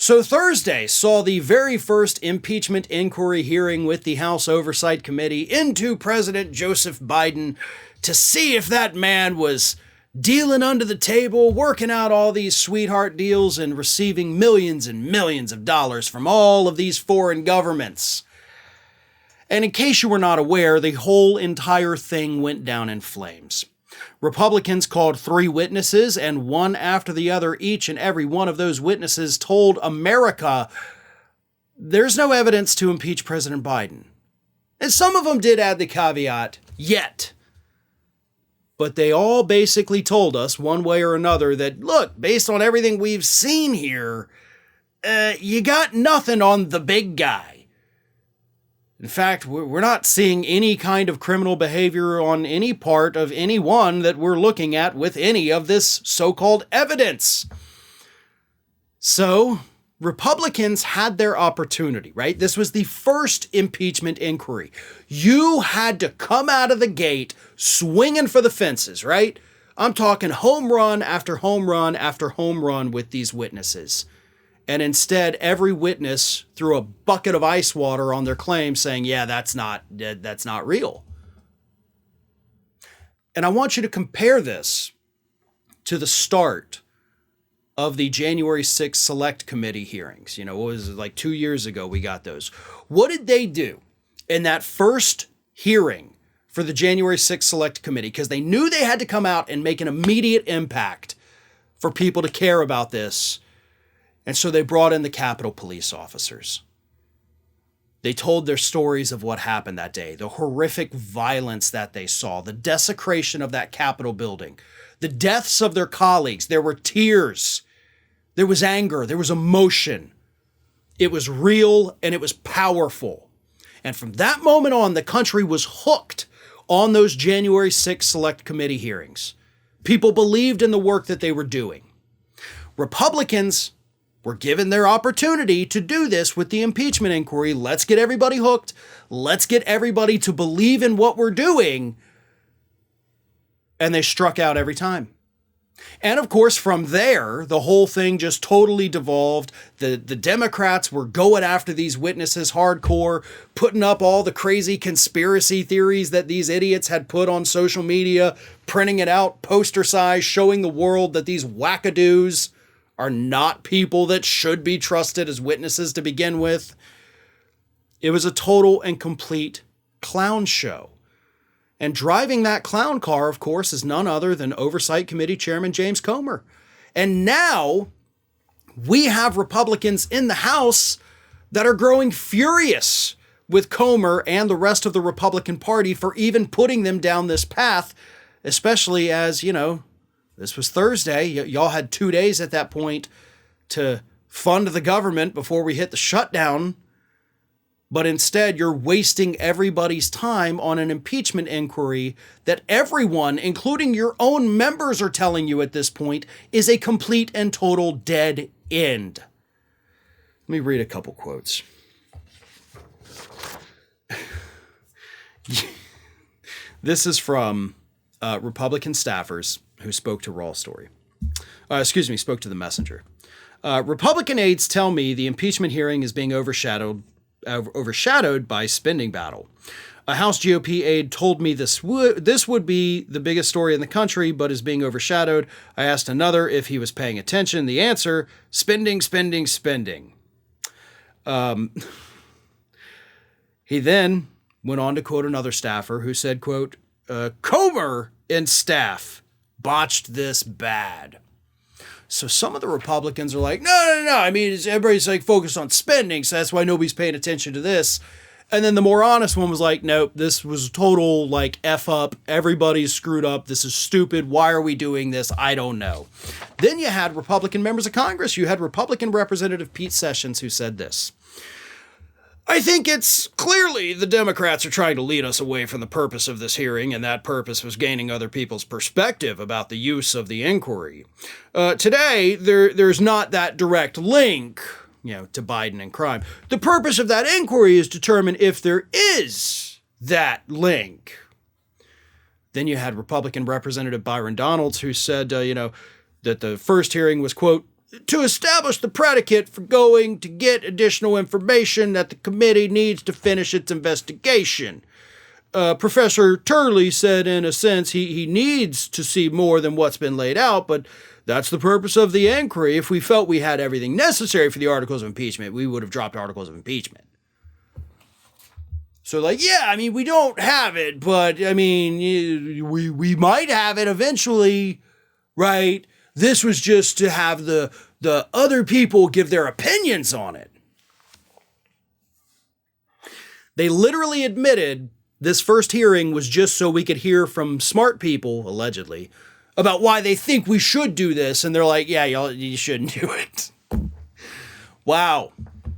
So Thursday saw the very first impeachment inquiry hearing with the House Oversight Committee into President Joseph Biden to see if that man was dealing under the table, working out all these sweetheart deals and receiving millions and millions of dollars from all of these foreign governments. And in case you were not aware, the whole entire thing went down in flames. Republicans called 3 witnesses, and one after the other, each and every one of those witnesses told America there's no evidence to impeach President Biden. And some of them did add the caveat, yet. But they all basically told us one way or another that, look, based on everything we've seen here, you got nothing on the big guy. In fact, we're not seeing any kind of criminal behavior on any part of anyone that we're looking at with any of this so-called evidence. So, Republicans had their opportunity, right? This was the first impeachment inquiry. You had to come out of the gate swinging for the fences, right? I'm talking home run after home run after home run with these witnesses. And instead, every witness threw a bucket of ice water on their claim saying, yeah, that's not real. And I want you to compare this to the start of the January 6th Select Committee hearings. What was it, like 2 years ago we got those. What did they do in that first hearing for the January 6th Select Committee? Because they knew they had to come out and make an immediate impact for people to care about this. And so they brought in the Capitol Police officers. They told their stories of what happened that day, the horrific violence that they saw, the desecration of that Capitol building, the deaths of their colleagues. There were tears. There was anger. There was emotion. It was real and it was powerful. And from that moment on, the country was hooked on those January 6th Select Committee hearings. People believed in the work that they were doing. Republicans were given their opportunity to do this with the impeachment inquiry. Let's get everybody hooked. Let's get everybody to believe in what we're doing. And they struck out every time. And of course, from there, the whole thing just totally devolved. The Democrats were going after these witnesses hardcore, putting up all the crazy conspiracy theories that these idiots had put on social media, printing it out poster size, showing the world that these wackadoos are not people that should be trusted as witnesses to begin with. It was a total and complete clown show. And driving that clown car, of course, is none other than Oversight Committee Chairman James Comer. And now we have Republicans in the House that are growing furious with Comer and the rest of the Republican Party for even putting them down this path, especially as, this was Thursday. Y'all had 2 days at that point to fund the government before we hit the shutdown. But instead, you're wasting everybody's time on an impeachment inquiry that everyone, including your own members, are telling you at this point is a complete and total dead end. Let me read a couple quotes. This is from Republican staffers who spoke to Raw Story. Spoke to the Messenger. Republican aides tell me the impeachment hearing is being overshadowed by spending battle. A House GOP aide told me this would be the biggest story in the country, but is being overshadowed. I asked another if he was paying attention. The answer, spending, spending, spending. He then went on to quote another staffer who said, quote, Comer and staff botched this bad. So some of the Republicans are like, no. I mean, everybody's like focused on spending, so that's why nobody's paying attention to this. And then the more honest one was like, nope, this was total like F up. Everybody's screwed up. This is stupid. Why are we doing this? I don't know. Then you had Republican members of Congress. You had Republican Representative Pete Sessions who said this. I think it's clearly the Democrats are trying to lead us away from the purpose of this hearing, and that purpose was gaining other people's perspective about the use of the inquiry. Today, there's not that direct link, to Biden and crime. The purpose of that inquiry is to determine if there is that link. Then you had Republican Representative Byron Donalds who said, that the first hearing was, quote, to establish the predicate for going to get additional information that the committee needs to finish its investigation. Professor Turley said, in a sense, he needs to see more than what's been laid out, but that's the purpose of the inquiry. If we felt we had everything necessary for the articles of impeachment, we would have dropped articles of impeachment. So, like, yeah, I mean, we don't have it, but, I mean, we might have it eventually, right? This was just to have the other people give their opinions on it. They literally admitted this first hearing was just so we could hear from smart people, allegedly, about why they think we should do this. And they're like, yeah, y'all, you shouldn't do it. Wow.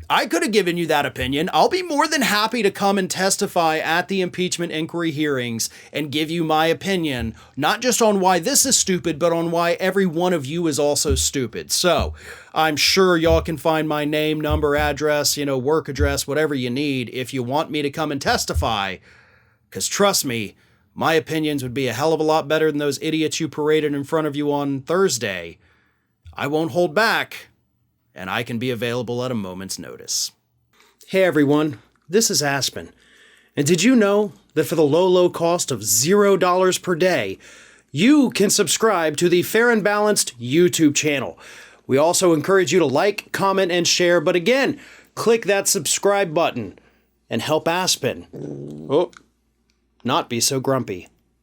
I could have given you that opinion. I'll be more than happy to come and testify at the impeachment inquiry hearings and give you my opinion, not just on why this is stupid, but on why every one of you is also stupid. So I'm sure y'all can find my name, number, address, work address, whatever you need if you want me to come and testify. Because trust me, my opinions would be a hell of a lot better than those idiots you paraded in front of you on Thursday. I won't hold back, and I can be available at a moment's notice. Hey everyone, this is Aspen. And did you know that for the low cost of $0 per day, you can subscribe to the Fair and Balanced YouTube channel? We also encourage you to like, comment, and share, but again, click that subscribe button and help Aspen not be so grumpy.